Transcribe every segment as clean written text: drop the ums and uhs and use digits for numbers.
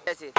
ऐसे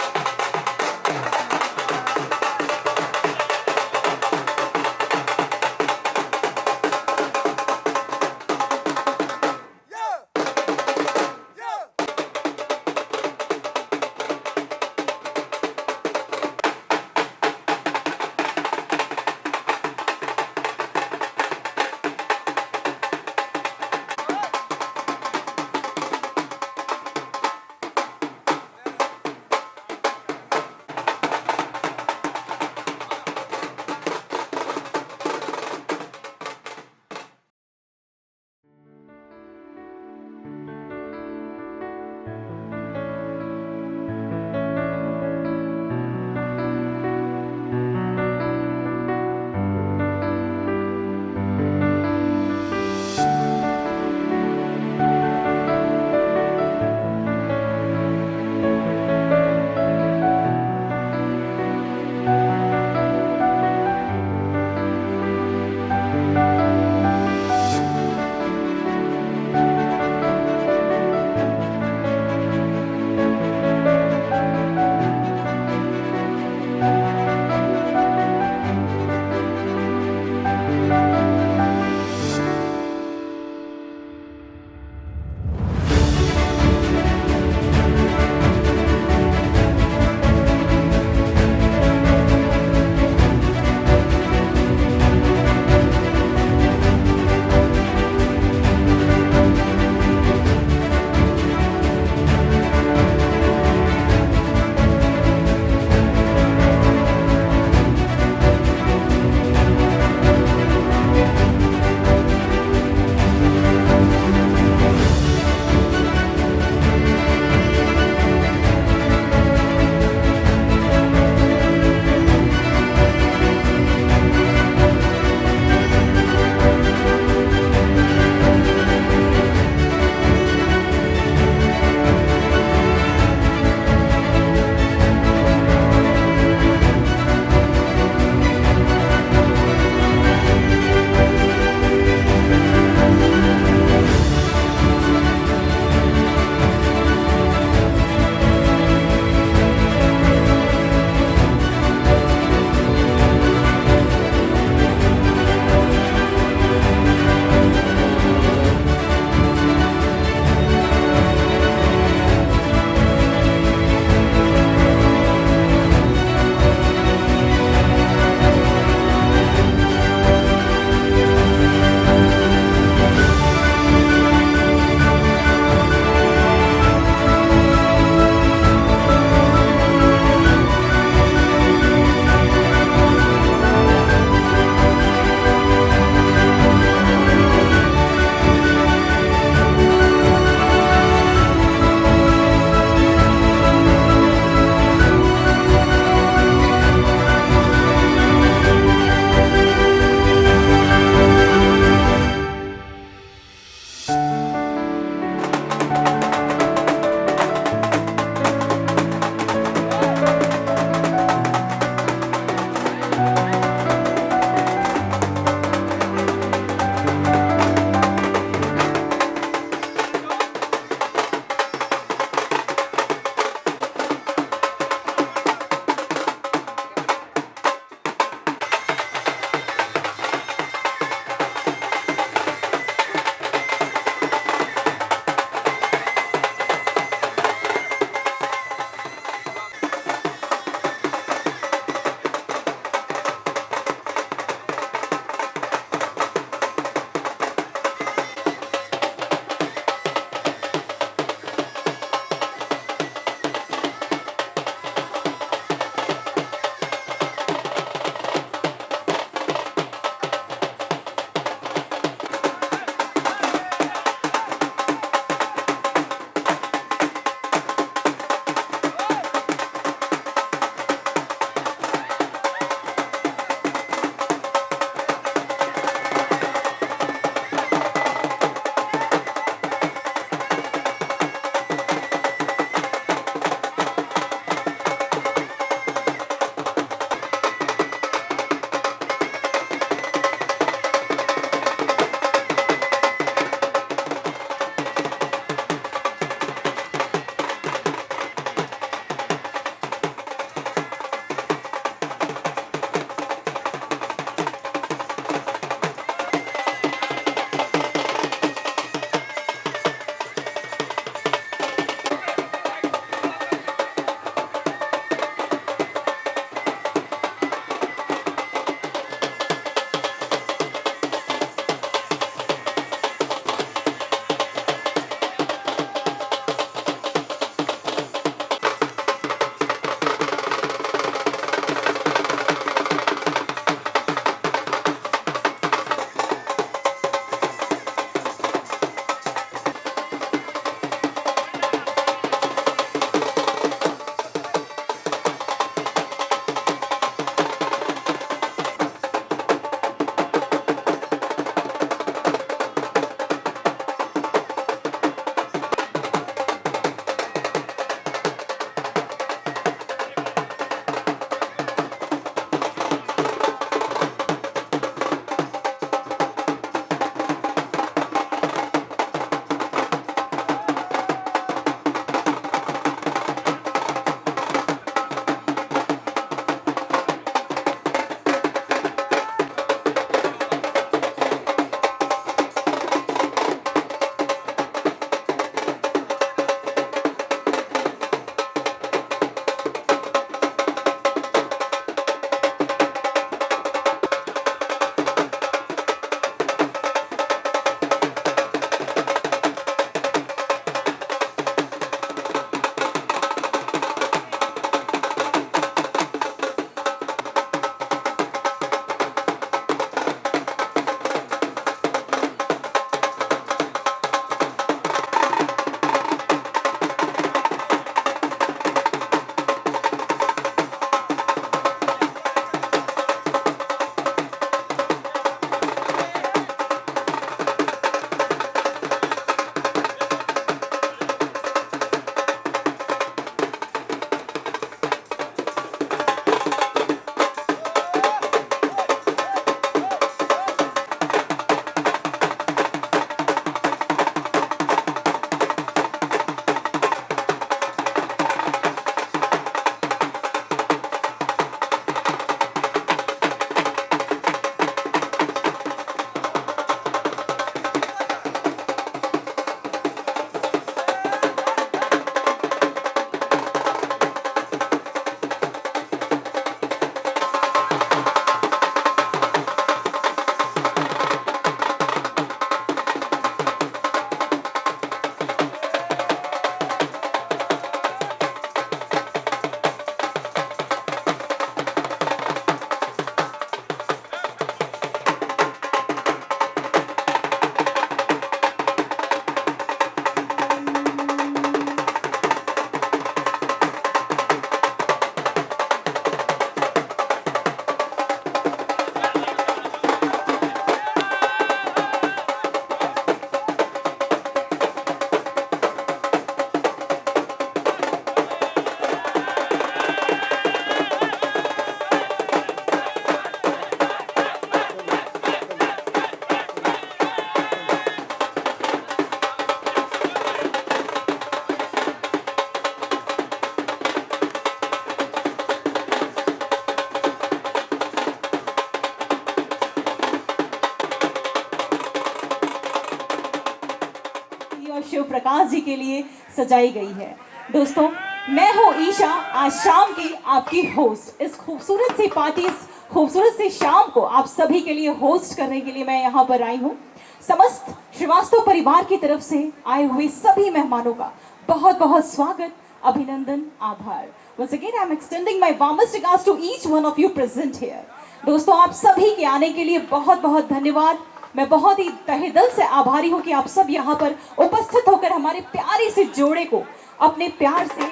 प्रकाश जी के लिए सजाई गई है। दोस्तों, मैं हूँ ईशा, आज शाम की आपकी होस्ट। इस खूबसूरत सी पार्टी, इस खूबसूरत सी शाम को आप सभी के लिए होस्ट करने के लिए मैं यहाँ पर आई हूँ। समस्त श्रीवास्तव परिवार की तरफ से आए हुए सभी मेहमानों का बहुत बहुत स्वागत, अभिनंदन, आभार। Once again, I'm extending my warmest regards to each one of you present here. दोस्तों, आप सभी के आने के लिए बहुत बहुत धन्यवाद। मैं बहुत ही तहे दिल से आभारी हूँ कि आप सब यहाँ पर उपस्थित होकर हमारे प्यारे से जोड़े को अपने प्यार से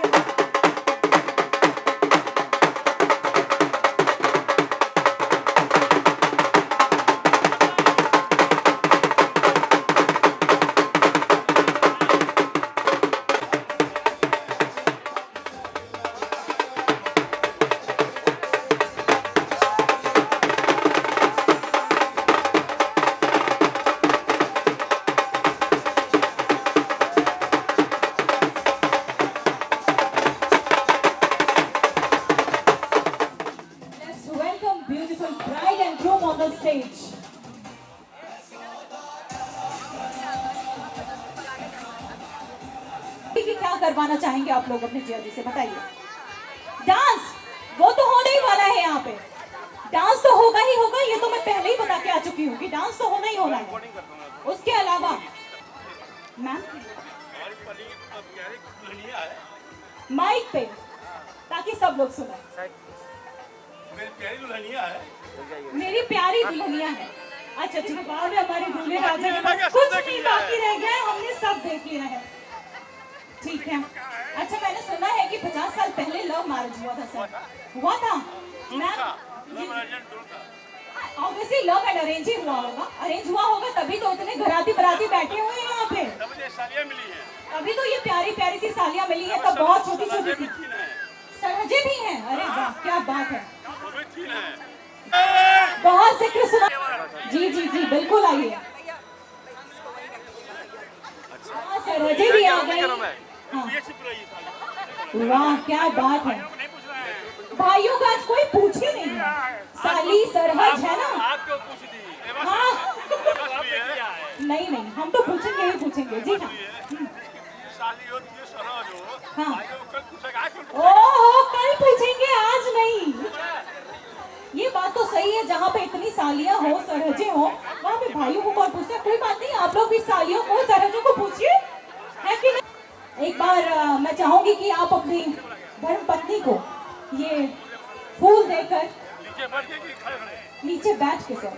क्या करवाना चाहेंगे आप लोग अपने जिया जी से, बताइए। डांस वो तो होने ही वाला है, यहाँ पे डांस तो होगा ही होगा। ये तो मैं पहले ही बता के आ चुकी हूँ कि डांस तो होना ही होना है। उसके अलावा मैम माइक पे, ताकि सब लोग सुने। मेरी प्यारी दुल्हनिया है। अच्छा ठीक है, बाद में हमारे दूल्हे राजा के पास कुछ नहीं बाकी रह गया, हमने सब देख लिया है। ठीक है। अच्छा, मैंने सुना है कि 50 साल पहले लव मैरिज हुआ था सर, हुआ था ma'am? Obviously love and arrange ही हुआ होगा। अरेंज हुआ होगा तभी तो इतने घराती बराती बैठे हुए हैं यहाँ पे, तभी तो ये प्यारी प्यारी सी सालियां मिली है। तब बहुत छोटी छोटी थी, सरहजे भी हैं। अरे वाह, क्या बात है, बहुत जिक्र सुना। जी जी जी बिल्कुल, आइए। सरहजे भी आ गई। हाँ। वाह, क्या बात है। भाइयों का आज कोई पूछ ही नहीं है। साली सरहज है ना? हाँ नहीं नहीं, हम तो पूछेंगे ही पूछेंगे। जी हाँ हाँ, ओहो कल पूछेंगे, आज नहीं। ये बात तो सही है, जहाँ पे इतनी सालियां हो, सरहजे हो, वहाँ पे भाइयों को कौन पूछता है? कोई बात नहीं, आप लोग भी सालियों को, सरहजों को पूछिए, है कि नहीं? एक बार मैं चाहूंगी कि आप अपनी धर्म पत्नी को ये फूल देकर नीचे बैठ के सर,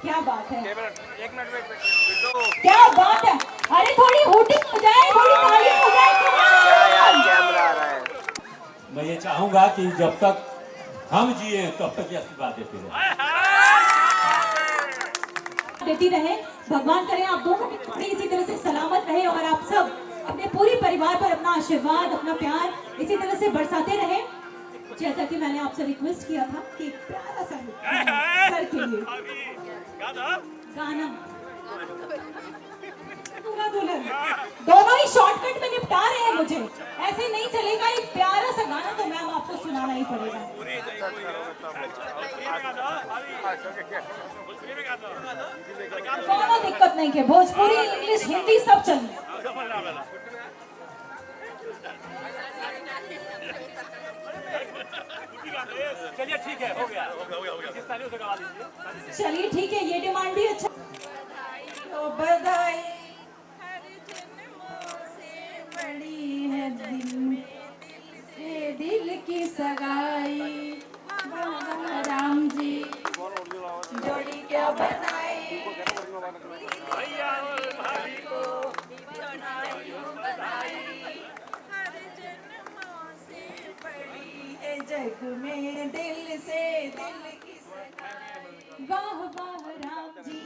क्या बात है, क्या बात है। अरे थोड़ी हूटिंग हो जाए, थोड़ी तालियां हो जाए। मैं ये चाहूंगा कि जब तक हम जिए तब तक ये आशीर्वाद देती रहे। भगवान करे आप दोनों की जोड़ी इसी तरह से सलामत रहे और आप सब अपने पूरे परिवार पर अपना आशीर्वाद, अपना प्यार इसी तरह से बरसाते रहे। जैसा कि मैंने आपसे रिक्वेस्ट किया था कि एक प्यारा सा सर के लिए गाना, दुल्हन दोनों ही शॉर्टकट में निपटा रहे हैं। मुझे ऐसे नहीं चलेगा, एक प्यारा सा गाना तो मैम आपको सुनाना ही पड़ेगा। कोनो दिक्कत नहीं है, भोजपुरी, इंग्लिश, हिंदी सब चलिए। चलिए ठीक है, हो गया। चलिए ठीक है, ये डिमांड भी अच्छा। तो बधाई बड़ी है दिल से दिल की सगाई, राम जी जोड़ी क्या बनाई, भैया और भाभी को बधाई, हर जन्मों से बड़ी है जग में दिल से दिल की सगाई। वाह वाह राम जी।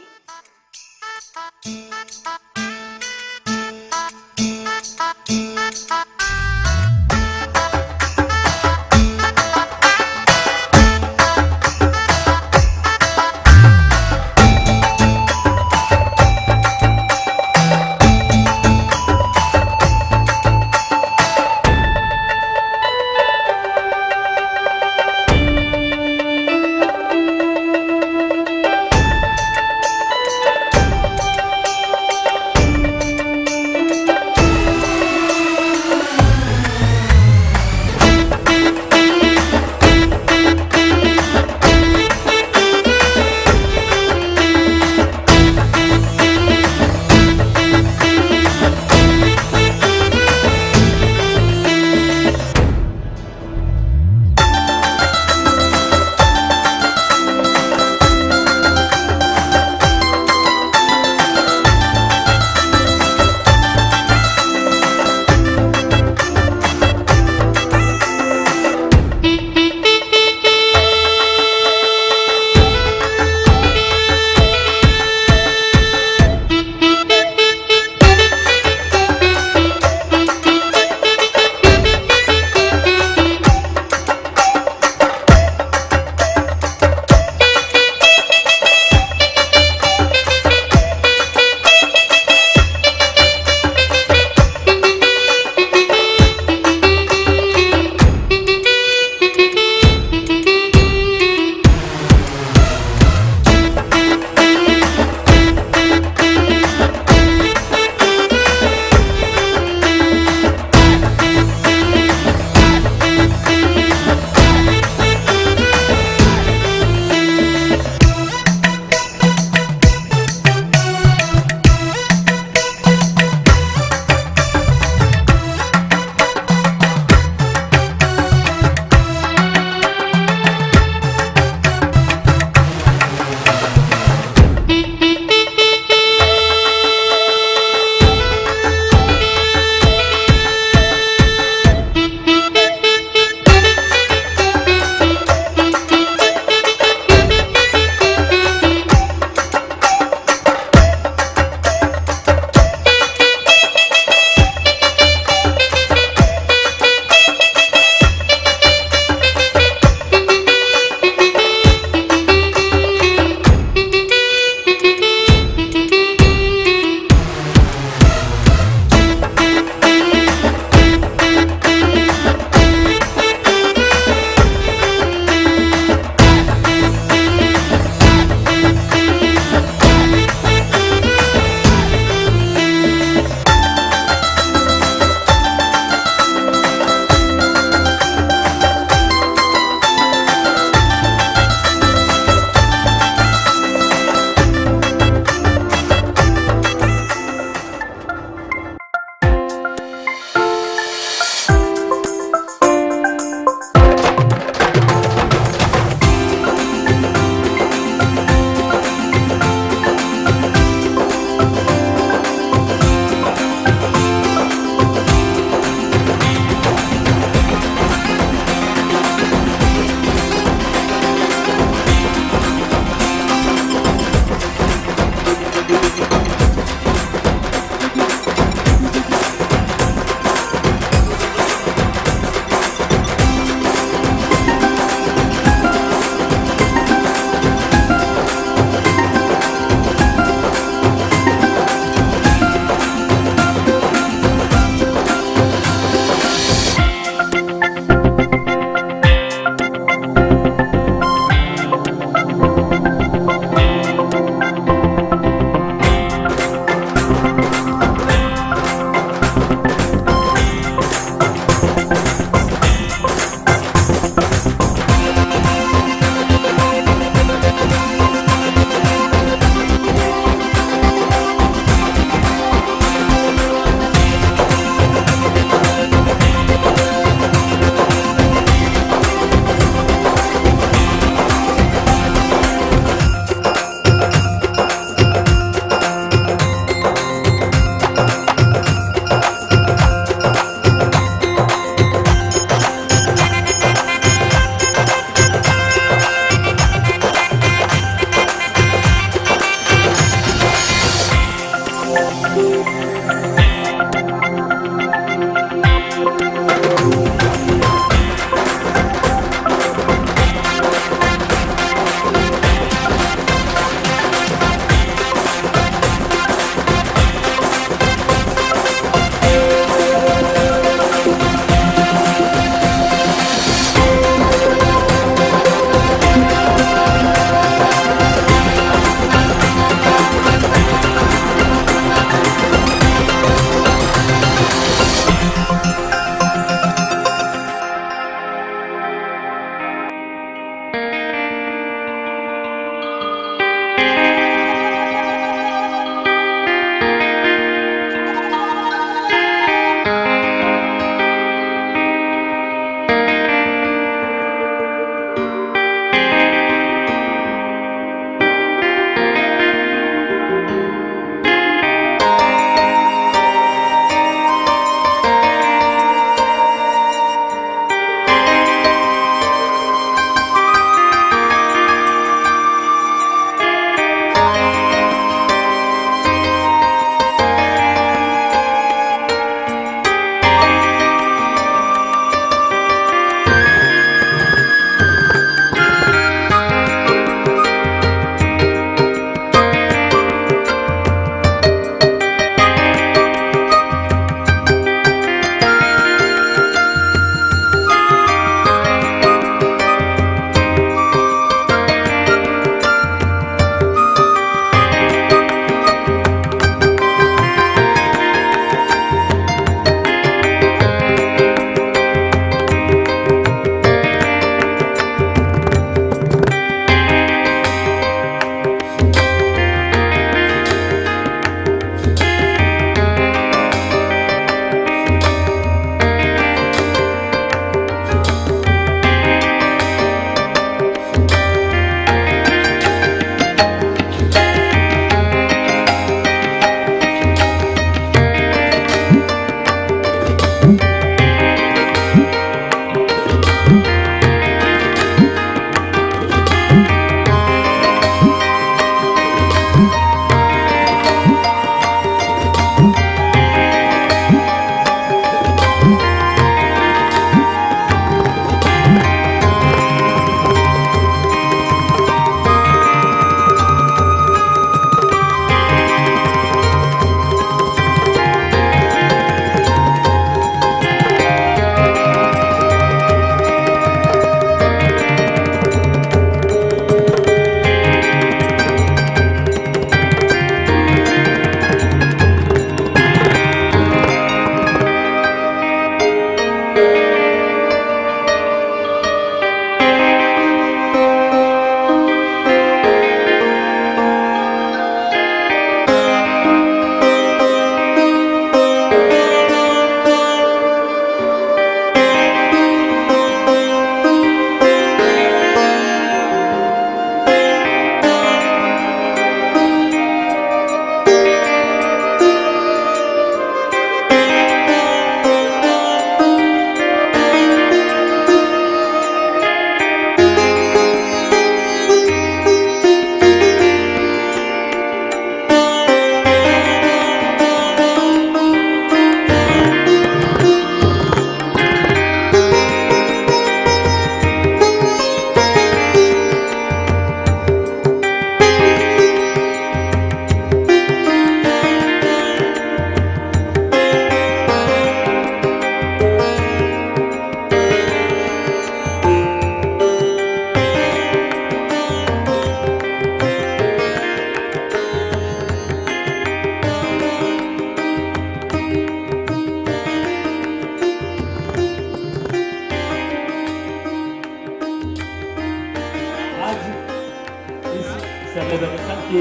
सेलिब्रेशन की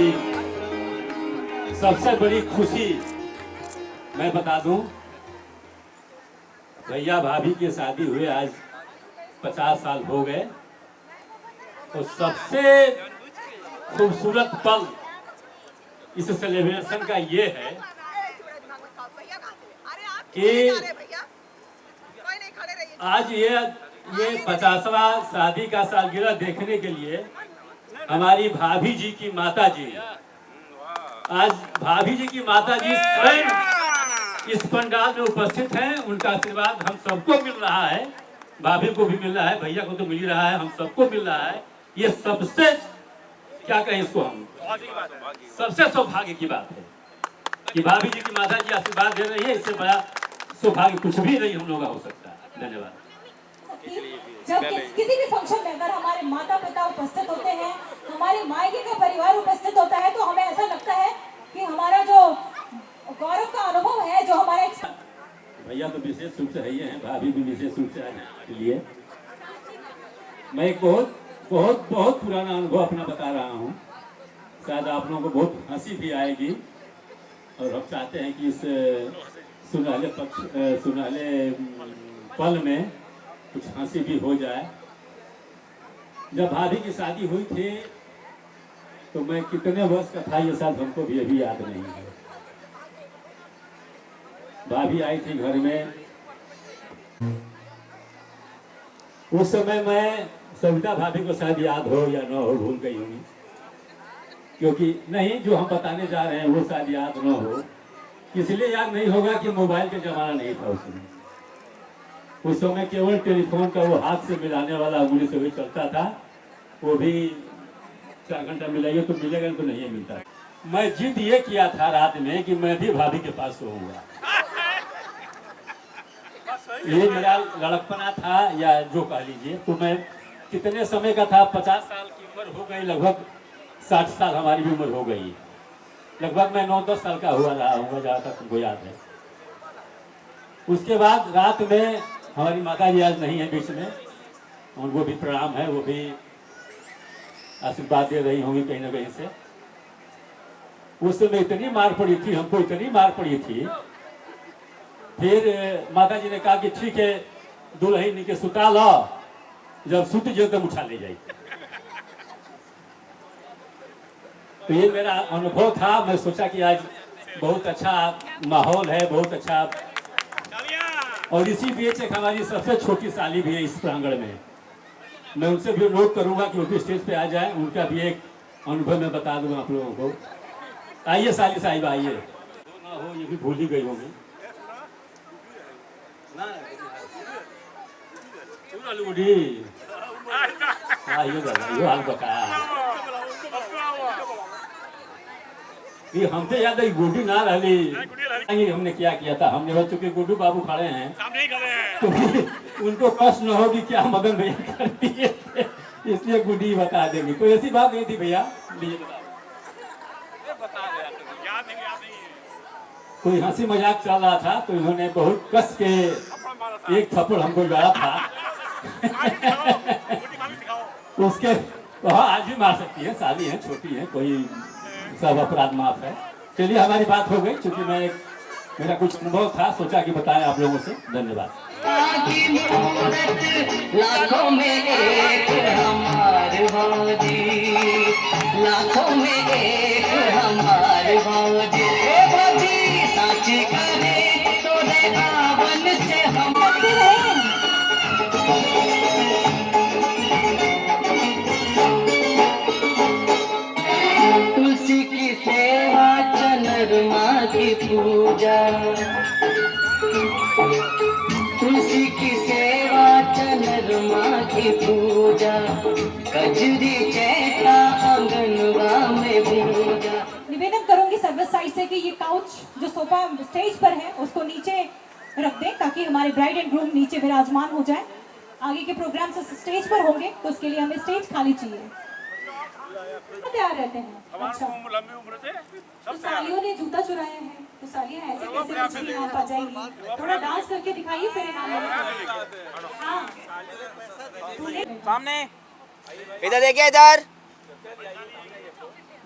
सबसे बड़ी खुशी मैं बता दूं, भैया भाभी की शादी हुए आज 50 साल हो गए। तो सबसे खूबसूरत पल इस सेलिब्रेशन का ये है कि आज ये 50वां शादी का सालगिरह देखने के लिए हमारी भाभी जी की माता जी, आज भाभी जी की माता जी स्वयं इस पंडाल में उपस्थित हैं। उनका आशीर्वाद हम सबको मिल रहा है, भाभी को भी मिल रहा है, भैया को तो मिल ही रहा है, हम सबको मिल रहा है। ये सबसे क्या कहें इसको, हम सबसे सौभाग्य की बात है कि भाभी जी की माता जी आशीर्वाद दे रही है। इससे बड़ा सौभाग्य कुछ भी नहीं हम लोग का हो सकता। धन्यवाद। जब किसी भी फंक्शन में अगर हमारे माता पिता उपस्थित होते हैं, हमारे मायके का परिवार उपस्थित होता है, तो हमें ऐसा लगता है कि हमारा जो गौरव का अनुभव है, जो हमारे भैया तो विशेष रूप से है ही हैं, भाभी भी विशेष रूप से के लिए मैं एक बहुत बहुत बहुत पुराना अनुभव अपना बता रहा हूँ। शायद आप लोगों को बहुत हंसी भी आएगी और हम चाहते हैं कि इस सुनहले पल में कुछ हंसी भी हो जाए। जब भाभी की शादी हुई थी तो मैं कितने वर्ष का था ये शायद हमको भी अभी याद नहीं है। भाभी आई थी घर में, उस समय मैं सविता भाभी को शायद याद हो या न हो, भूल गई होंगी, क्योंकि नहीं जो हम बताने जा रहे हैं वो शायद याद न हो। इसलिए याद नहीं होगा कि मोबाइल का जमाना नहीं था उस समय केवल टेलीफोन का वो हाथ से मिलाने वाला अंगुली से भी चलता था, वो भी 4 घंटा मिलाइए तो मिलेगा, तो नहीं मिलता। मैं जिद ये किया था रात में कि मैं भी भाभी के पास सोऊंगा। ये मेरा लड़कपना था या जो कह लीजिए। तो मैं कितने समय का था, 50 साल की उम्र हो गई, लगभग 60 साल हमारी भी उम्र हो गई। लगभग मैं 9-10 साल का हुआ रहा हूँ, जहाँ तक तुमको याद है। उसके बाद रात में हमारी माता जी आज नहीं है बीच में, उनको भी प्रणाम है, वो भी आशीर्वाद दे रही होंगी कहीं ना कहीं से। उस समय इतनी मार पड़ी थी हमको, इतनी मार पड़ी थी। फिर माता जी ने कहा कि ठीक है दुल्हन के सुता लो, जब सुत जो तब उठा ले जाए। तो ये मेरा अनुभव था। मैं सोचा कि आज बहुत अच्छा माहौल है, बहुत अच्छा। और इसी बीच एक हमारी सबसे छोटी साली भी है इस प्रांगण में। मैं उनसे भी अनुरोध करूंगा कि वो भी स्टेज पे आ जाए, उनका भी एक अनुभव मैं बता दूं आप लोगों को। आइए साली साहिब आइए। ना हो ये भी भूल ही गई होंगी। हाल बता ये हमसे याद है गुड्डू ना रही। हमने क्या किया था, हमने हो चुके गुड्डू बाबू खड़े हैं तो उनको कष्ट न हो कि क्या मदन भैया कर दिए थे, इसलिए गुड्डी बता देंगे। कोई ऐसी बात नहीं थी भैया, कोई हंसी मजाक चल रहा था तो इन्होंने बहुत कस के एक थप्पड़ हमको लड़ा था। उसके वहाँ आज भी मार सकती है, साली है, छोटी है, कोई सब अपराध माफ है। चलिए हमारी बात हो गई, क्योंकि मेरा कुछ अनुभव था, सोचा कि बताएं आप लोगों से। धन्यवाद। लाखों में एक हमारे भौजी, लाखों में एक हमारे भौजी, साची करे तो रावण से हम तुलसी की सेवा चंद्रमा की पूजा, तुलसी की सेवा चंद्रमा की पूजा, कजरी चैता आंगनवा में पूजा। निवेदन करूंगी सर्विस साइड से कि ये काउच जो सोफा स्टेज पर है उसको नीचे रख दें, ताकि हमारे ब्राइड एंड ग्रूम नीचे विराजमान हो जाए। आगे के प्रोग्राम से स्टेज पर होंगे तो उसके लिए हमें स्टेज खाली चाहिए। तैयार रहते हैं। अच्छा, लंबी उम्र से तो सालियों ने जूता चुराया है, तो सालियां ऐसे कैसे कुछ भी यहाँ आ जाएंगी? थोड़ा डांस करके दिखाइए फिर इनाम। हाँ, सामने इधर देखिए, इधर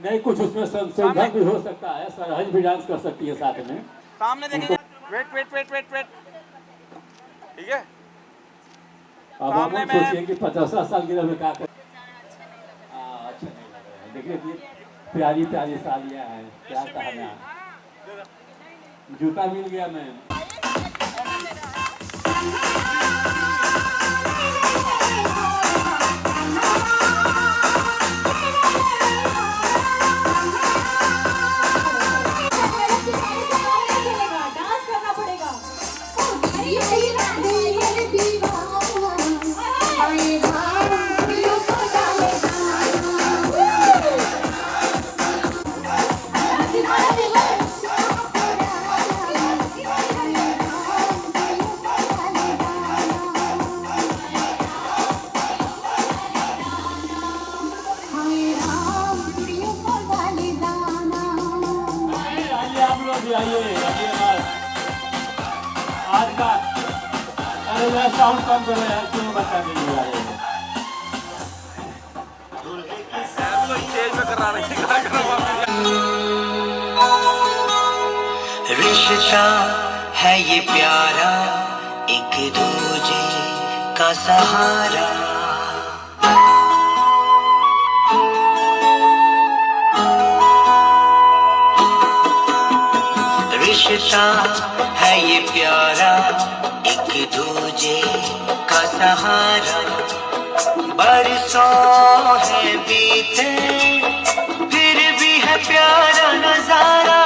नहीं, कुछ उसमें संशोधन भी हो सकता है। सरहज भी डांस कर सकती है साथ में। सामने देखेंगे। Wait wait wait wait wait, ठीक है। अब आप सामने में- सोचिए कि 50 साल गिरह में क्या कर। अच्छा नहीं लग रहा है। देखिए प्यारी प्यारी सालियाँ हैं, क्या कहना। जूता मिल गया मैम। डांस करना पड़ेगा। आइए आप लोग भी आइए। आज का अरे मैं साउंड कम करो यार, क्यों बता नहीं आए। स्टेज पे करा रहे हैं, क्या करो रिश्ता है ये प्यारा, एक दूजे का सहारा। रिश्ता है ये प्यारा, एक दूजे का सहारा। बरसों है बीते फिर भी है प्यारा नजारा।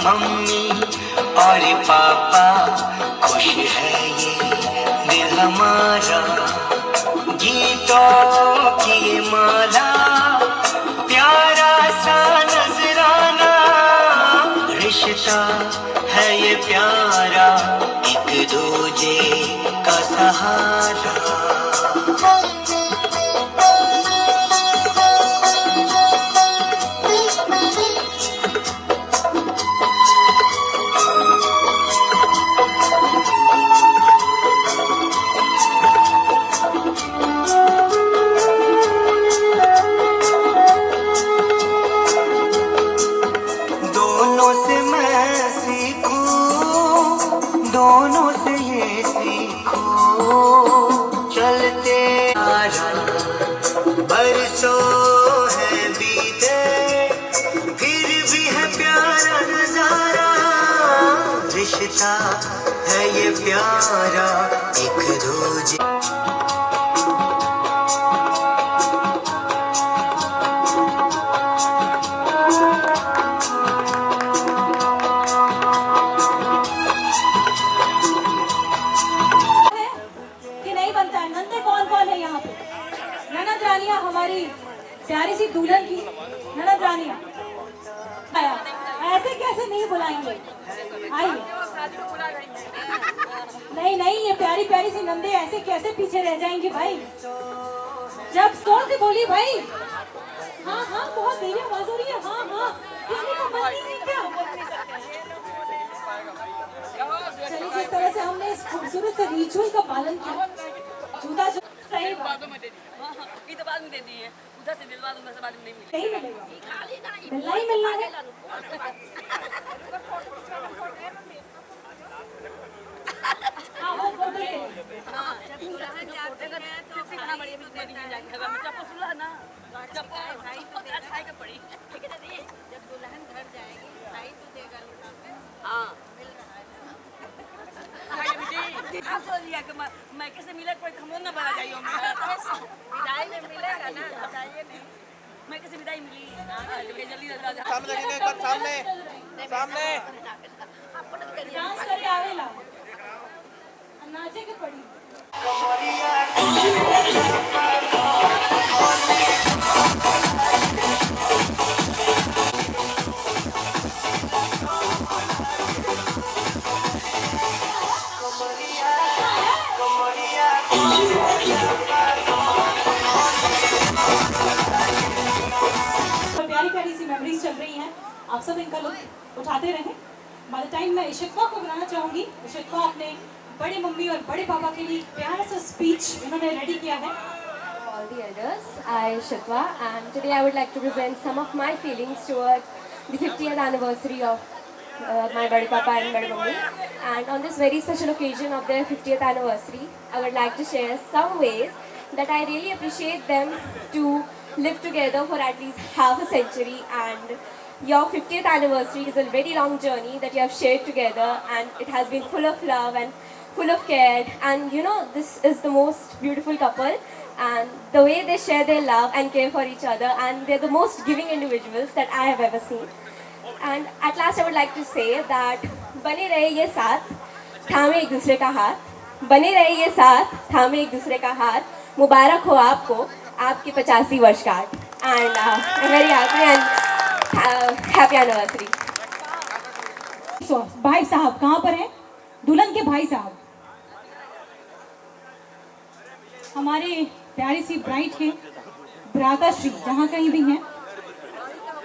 मम्मी और पापा खुश है ये दिल हमारा। गीतों की ये माला प्यारा सा नजराना। रिश्ता है ये प्यारा, एक दूजे का सहारा। दोनों से मैं सीखूं, दोनों से ये सीखूं, चलते बरसों है बीते फिर भी है प्यारा नजारा। रिश्ता है ये प्यारा, एक दूजे। कि नहीं बनता है। नंदे कौन कौन है यहाँ पे? ननद रानियाँ हमारी प्यारी सी दुल्हन की ननद रानियाँ। आया, ऐसे कैसे नहीं बुलाएंगे? आइए। नहीं नहीं, ये प्यारी प्यारी सी नंदे ऐसे कैसे पीछे रह जाएंगी भाई? जब जोर से बोली भाई। हाँ हाँ, बहुत देरी आवाज हो रही है। हाँ हाँ, किसी को मन नहीं है क्या? चलिए, जिस तरह से हमने इस खूबसूरत से रिचुअल का पालन किया, जूता जो सही बात ये तो बाद में दे दी है, उधर से दिलवा दूंगा, बाद में नहीं मिलेगा। नहीं मिलेगा, मिलना ही मिलना है। हाँ, वो फोटो ले लो। हाँ, जब दुल्हन जाते हैं तो खाना बड़ी भी तुम्हें दिया जाएगा। मैं चप्पल सुला ना, चप्पल भाई तो खाई का पड़ी, ठीक है दीदी। जब दुल्हन घर जाएगी भाई तो देगा लुटा के। हाँ, मिल रहा है। आप सोच लिया कि मैं कैसे मिले कोई हम ना बना जाइए। विदाई में मिलेगा ना, बताइए नहीं। मैं कैसे विदाई मिली? जल्दी जल्दी सामने देखेंगे, एक बार सामने सामने। डांस करके आवेला, नाचे के पड़ी। प्यारी प्यारी सी मेमोरीज चल रही हैं, आप सब इनका लुत्फ उठाते रहें। बाय द टाइम मैं इशिकवा को बुलाना चाहूँगी। इशिकवा अपने बड़े मम्मी और बड़े पापा के लिए प्यारा सा स्पीच इन्होंने रेडी किया है। और all the elders. I, Shitwa, and today I would like to present some of my feelings towards the 50th anniversary of my Bade Papa and Bade Mummy. And on this very special occasion of their 50th anniversary, I would like to share some ways that I really appreciate them to live together for at least half a century. And your 50th anniversary is a very long journey that you have shared together, and it has been full of love and full of care. And you know, this is the most beautiful couple, and the way they share their love and care for each other, and they're the most giving individuals that I have ever seen. And at last I would like to say that बने रहे ये साथ, थामे एक दूसरे का हाथ, बने रहे ये साथ, थामे एक दूसरे का हाथ, मुबारक हो आपको आपकी 85वीं वर्षगांठ. And I'm very happy and happy anniversary. So, भाई साहब कहाँ पर हैं? दुल्हन के भाई साहब, हमारे प्यारी सी ब्राइड के भ्राता श्री जहाँ कहीं भी हैं,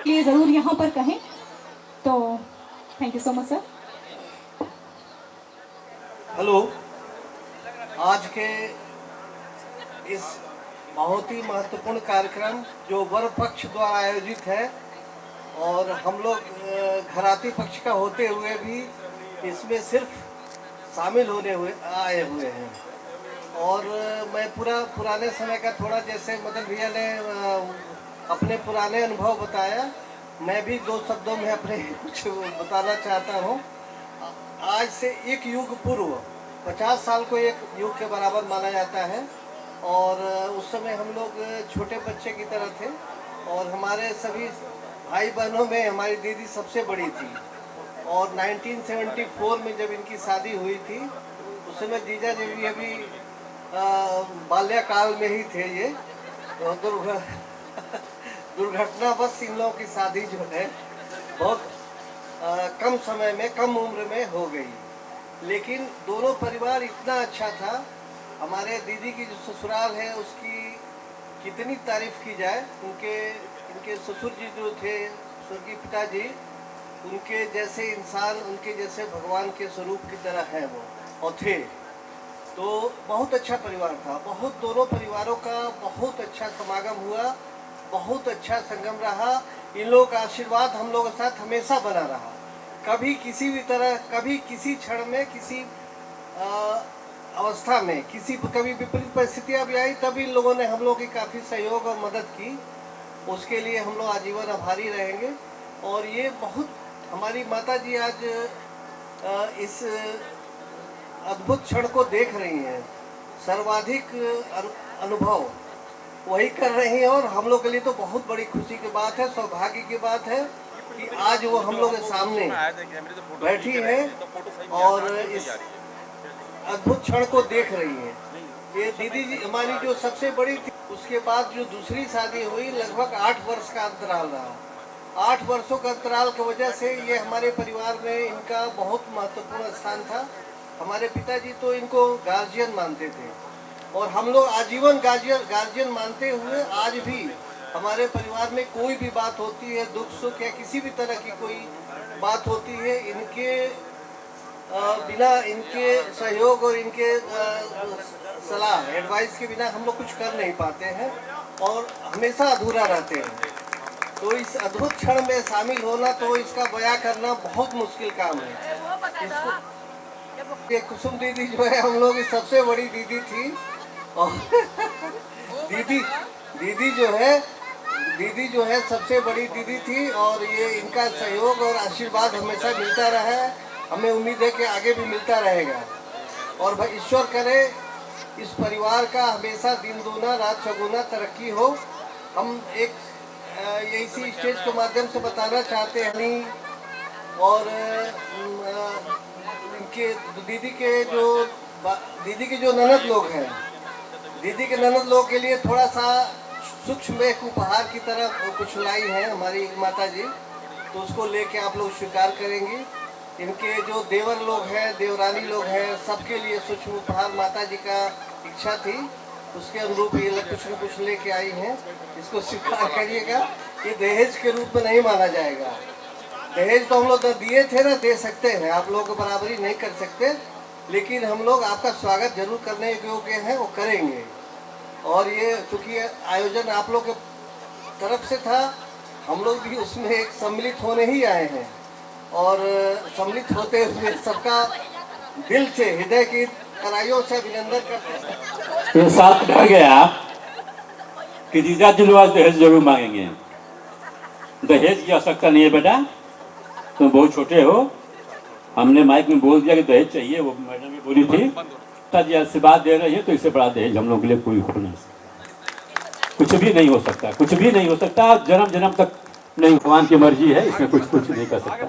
प्लीज जरूर यहाँ पर कहें. तो thank you so much sir. Hello, आज के इस बहुत ही महत्वपूर्ण कार्यक्रम जो वर पक्ष द्वारा आयोजित है और हम लोग घराती पक्ष का होते हुए भी इसमें सिर्फ शामिल आए हुए हैं. और मैं पुराने समय का थोड़ा, जैसे मदन भैया ने अपने पुराने अनुभव बताया, मैं भी 2 शब्दों में अपने कुछ बताना चाहता हूँ. आज से एक युग पूर्व 50 साल को एक युग के बराबर माना जाता है. और उस समय हम लोग छोटे बच्चे की तरह थे और हमारे सभी भाई बहनों में हमारी दीदी सबसे बड़ी थी. और 1974 में जब इनकी शादी हुई थी, उस समय जीजा जी भी अभी बाल्यकाल में ही थे. ये दुर्घटना बस इन लोगों की शादी जो है बहुत कम समय में, कम उम्र में हो गई. लेकिन दोनों परिवार इतना अच्छा था. हमारे दीदी की जो ससुराल है उसकी कितनी तारीफ की जाए. इनके ससुर जी जो थे, स्वर्गीय पिताजी, उनके जैसे इंसान, उनके जैसे भगवान के स्वरूप की तरह हैं वो और थे. तो बहुत अच्छा परिवार था. दोनों परिवारों का बहुत अच्छा समागम हुआ, बहुत अच्छा संगम रहा. इन लोगों का आशीर्वाद हम लोगों के साथ हमेशा बना रहा. कभी किसी भी तरह, कभी किसी क्षण में, किसी अवस्था में, कभी विपरीत परिस्थितियाँ भी आई, तब इन लोगों ने हम लोगों की काफ़ी सहयोग और मदद की. उसके लिए हम लोग आजीवन आभारी रहेंगे. और ये बहुत, हमारी माता जी आज इस अद्भुत क्षण को देख रही हैं. सर्वाधिक अनुभव वही कर रही हैं. और हम लोग के लिए तो बहुत बड़ी खुशी की बात है, सौभाग्य की बात है कि आज वो हम लोग के सामने बैठी है और इस अद्भुत क्षण को देख रही है. ये दीदी जी हमारी जो सबसे बड़ी थी, उसके बाद जो दूसरी शादी हुई, लगभग 8 वर्ष का अंतराल रहा. 8 वर्षों का अंतराल की वजह से ये हमारे परिवार में इनका बहुत महत्वपूर्ण स्थान था. हमारे पिताजी तो इनको गार्जियन मानते थे और हम लोग आजीवन गार्जियन मानते हुए आज भी हमारे परिवार में कोई भी बात होती है, दुख सुख या किसी भी तरह की कोई बात होती है, इनके बिना, इनके सहयोग और इनके सलाह, एडवाइस के बिना हम लोग कुछ कर नहीं पाते हैं और हमेशा अधूरा रहते हैं. तो इस अद्भुत क्षण में शामिल होना, तो इसका बयां करना बहुत मुश्किल काम है. ये कुसुम दीदी जो है हम लोग की सबसे बड़ी दीदी थी. और दीदी जो है सबसे बड़ी दीदी थी. और ये इनका सहयोग और आशीर्वाद हमेशा मिलता रहा है. हमें उम्मीद है कि आगे भी मिलता रहेगा. और भाई ईश्वर करे इस परिवार का हमेशा दिन दूना रात चौगुना तरक्की हो. हम एक इसी स्टेज के माध्यम से बताना चाहते हैं. और इनके दीदी के जो ननद लोग हैं, दीदी के ननद लोग के लिए थोड़ा सा सूक्ष्म एक उपहार की तरह कुछ लाई है हमारी माता जी. तो उसको लेके आप लोग स्वीकार करेंगी. इनके जो देवर लोग हैं, देवरानी लोग हैं, सबके लिए सूक्ष्म उपहार माता जी का इच्छा थी, उसके अनुरूप ये कुछ न कुछ लेके आई हैं. इसको स्वीकार करिएगा. ये दहेज के रूप में नहीं माना जाएगा. दहेज तो हम लोग दिए थे ना, दे सकते हैं, आप लोगों को बराबरी नहीं कर सकते, लेकिन हम लोग आपका स्वागत जरूर करने योग्य हैं, वो करेंगे. और ये चूँकि आयोजन आप लोग के तरफ से था, हम लोग भी उसमें एक सम्मिलित होने ही आए हैं और सम्मिलित होते हुए सबका दिल से, हृदय की गहराइयों से अभिनंदन करते हैं। ये साथ कह गया कि जीजा जुलवास दहेज जरूर मांगेंगे। दहेज की आवश्यकता नहीं है बेटा, तुम बहुत छोटे हो। हमने माइक में बोल दिया कि दहेज चाहिए, वो मैडम भी बोली थी, तब ये आशीर्वाद दे रही है तो इससे बड़ा दहेज हम लोग के लिए कोई हो नहीं सकता। कुछ भी नहीं हो सकता, कुछ भी नहीं हो सकता, जन्म जन्म तक नहीं, भगवान की मर्जी है, इसमें कुछ नहीं कर सकता।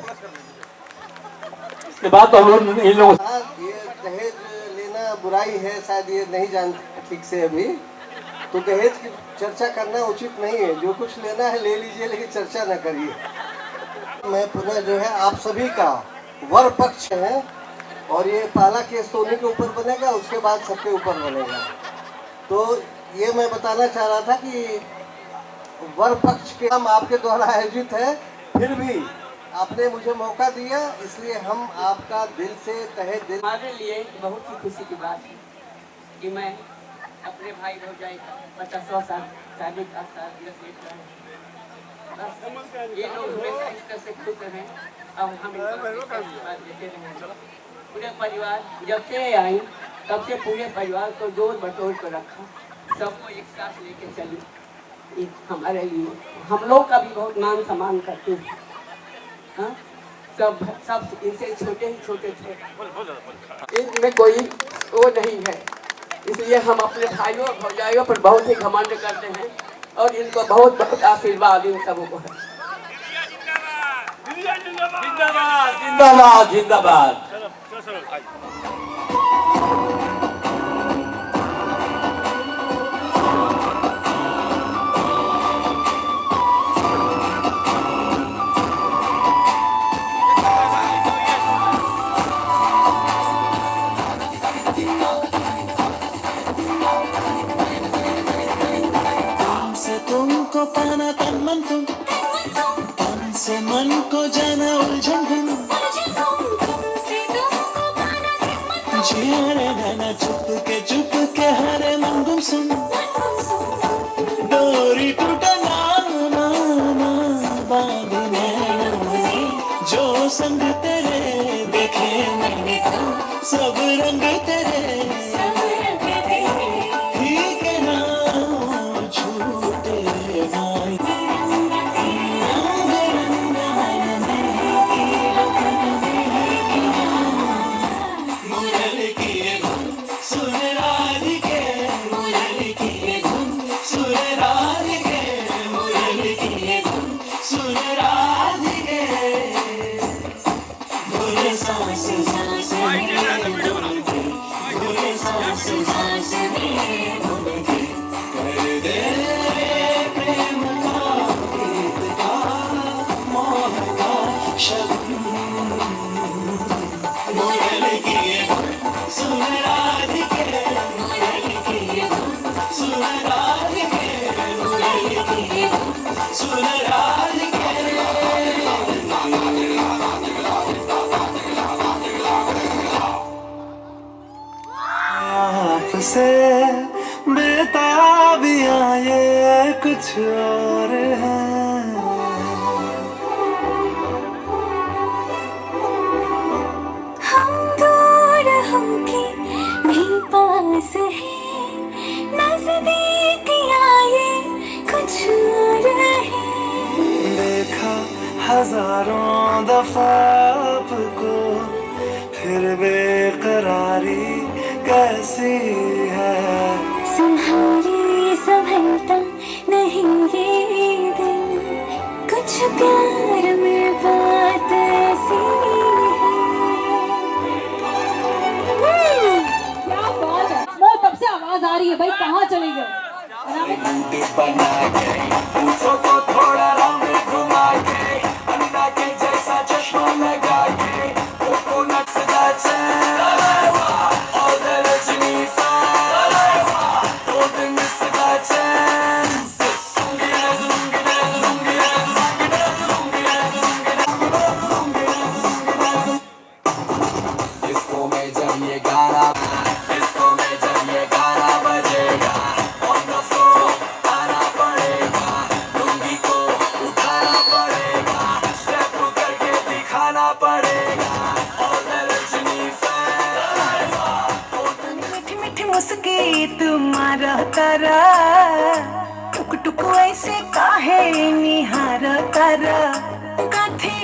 इसके बाद तो हम लोग इन लोगों ये दहेज लेना बुराई है, शायद ये नहीं जानते ठीक से अभी, तो दहेज की चर्चा करना उचित नहीं है। जो कुछ लेना है ले लीजिए, लेकिन चर्चा न करिए। मैं पुनः जो है आप सभी का वर पक्ष है और ये पहला केस तो उन्हीं के ऊपर बनेगा, उसके बाद सबके ऊपर बनेगा। तो ये मैं बताना चाह रहा था कि वर पक्ष के हम आपके द्वारा आयोजित है, फिर भी आपने मुझे मौका दिया, इसलिए हम आपका दिल से तहे दिल। हमारे लिए बहुत ही खुशी की बात है कि मैं अपने भाई भौजाई का 50वां साल शादी का सालगिरह देख रहा हूँ। बस ये लोग हमेशा इस तरह से खुश रहें और हम इनका आशीर्वाद देते रहेंगे। पूरे परिवार जब से आई तब से पूरे परिवार को जोड़ बटोर कर रखा, सबको एक साथ लेके चली। हमारे लिए हम लोग का भी बहुत मान सम्मान करते हैं। हाँ? सब इनसे छोटे ही छोटे थे, इनमें कोई वो नहीं है, इसलिए हम अपने भाइयों और भौजाइयों पर बहुत ही घमंड करते हैं और इनको बहुत बहुत आशीर्वाद इन सबों को है। जिंदाबाद जिंदाबाद जिंदाबाद। तुमको पाना तन मन तुम, तन से मन को जाना उलझन तुम, जिया रे गाना चुप के हरे मन गुम सुन, डोरी टूटा ना ना ना बांधने जो संग तेरे देखे मैंने तो सब रंग तेरे से बेताबियां ये कुछ और है। हम दूर होके भी पास है, नजदीकियां ये कुछ और है। देखा हजारों दफा आपको, फिर बेकरारी कैसी है। संभाली संभलता नहीं ये दिल, कुछ प्यार में बात ऐसी क्या बात है, वो तब से आवाज आ रही है भाई, कहाँ चले गए? बना के पूछो तो थोड़ा राउंड घुमा के, अन्ना के जैसा चश्मा लगा के, कोकोनट सजा तारा टुक टुक ऐसे काहे निहार तारा कथी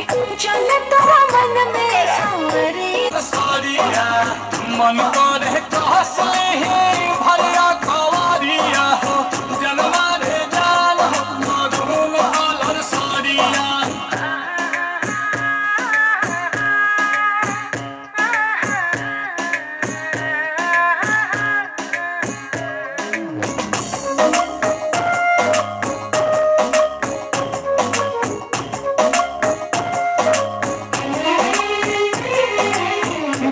चल तोरा मन में सांवरी सारिया मन करे कहसले हे भरिया कवारिया हो जनमा रे जान हो मधुन कलर सारिया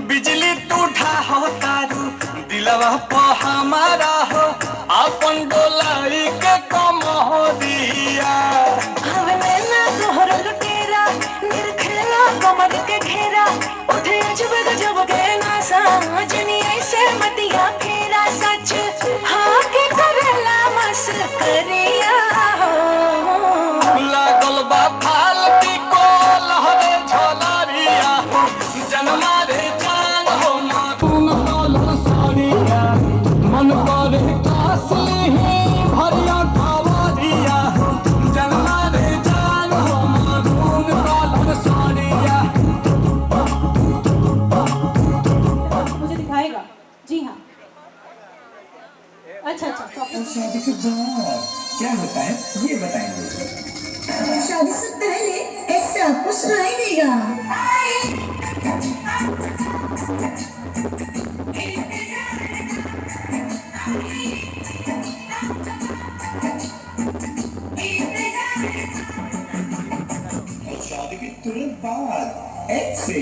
बिजली टूटा हो तारू दिलवा पे हमारा हो अपन डोलाई के कम हो दिया हवे ना तोहर लुटेरा निरखेला कमर के घेरा उठे अजब गजब के नासा जनी ऐसे मतिया फेरा सच हाँ के करेला मस करिया लागल बा फालती को लहरे झलरिया हो जनमा रे जान हो मातून कलर सारिया मन करे कासली ही भरिया कवारिया हो जनमा रे जान हो मातून कलर सारिया मुझे दिखाएगा? जी हाँ। अच्छा अच्छा चौकस। शादी के बाद क्या होता है ये बताएंगे। शादी से पहले ऐसा कुछ सुनाई देगा। और शादी के तुरंत बाद ऐसे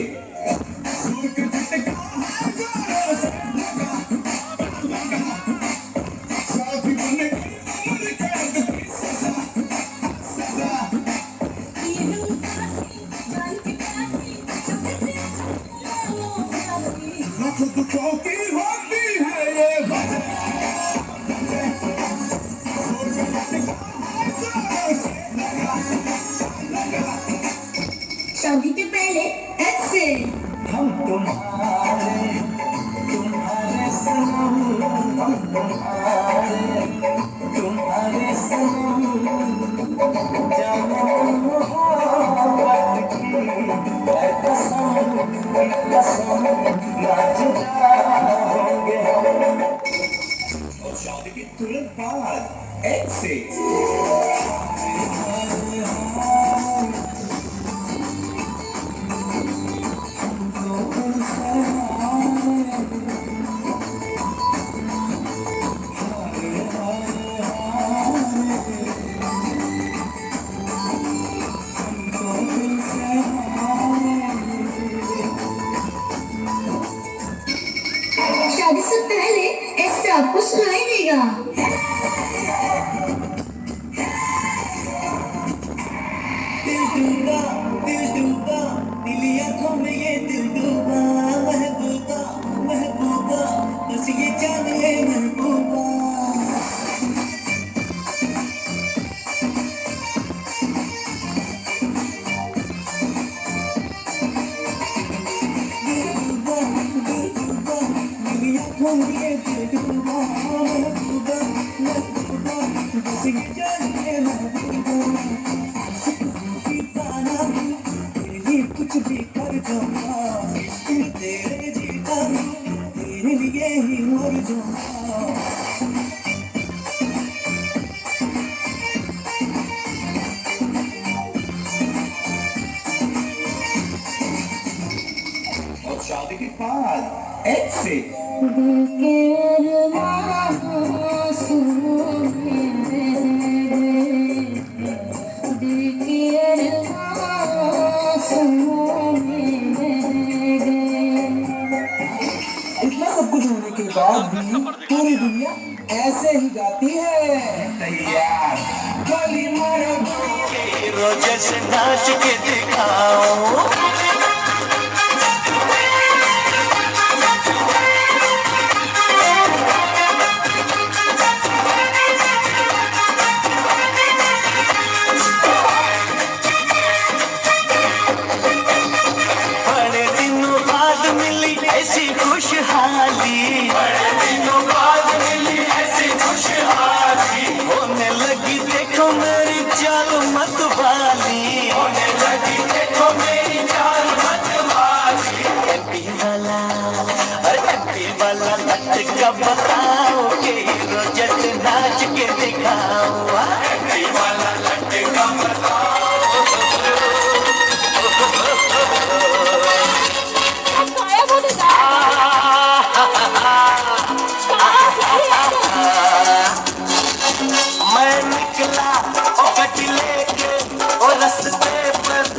शादी के पहले ऐसे हम तुम्हारे सनम हम तुम्हारे सनम जानो मोहब्बत की है कसम ना जुदा होंगे हम। और शादी के तुरंत बाद ऐसे शादी से पहले ऐसा कुछ सुनाई देगा। दिल डूबा नीली आंखों में ये दिल डूबा महबूबा महबूबा बस ये जान ले महबूबा नीली आंखों में ये दिल डूबा महबूबा महबूबा बस ये जान ले महबूबा कुछ भी कर जाऊंगा तेरे जीता तेरे लिए ही मर जाऊंगा। और शादी के बाद ऐसे दिल के अरमां दिल के इतना सब कुछ होने के बाद भी पूरी दुनिया ऐसे ही गाती है। तैयार गली मारो रोज से नाच के दिखाओ ऐसी खुशहाली बड़े दिनों बाद मिली ऐसी खुशहाली बताओगे हीरो जैसे नाच के दिखाओ वाला लटका बताओ मैं निकला ओ गड्डी लेके ओ रास्ते पर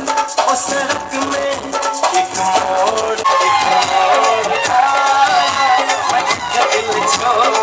ओ सड़क में एक मोड़ मैं दिल छोड़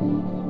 है।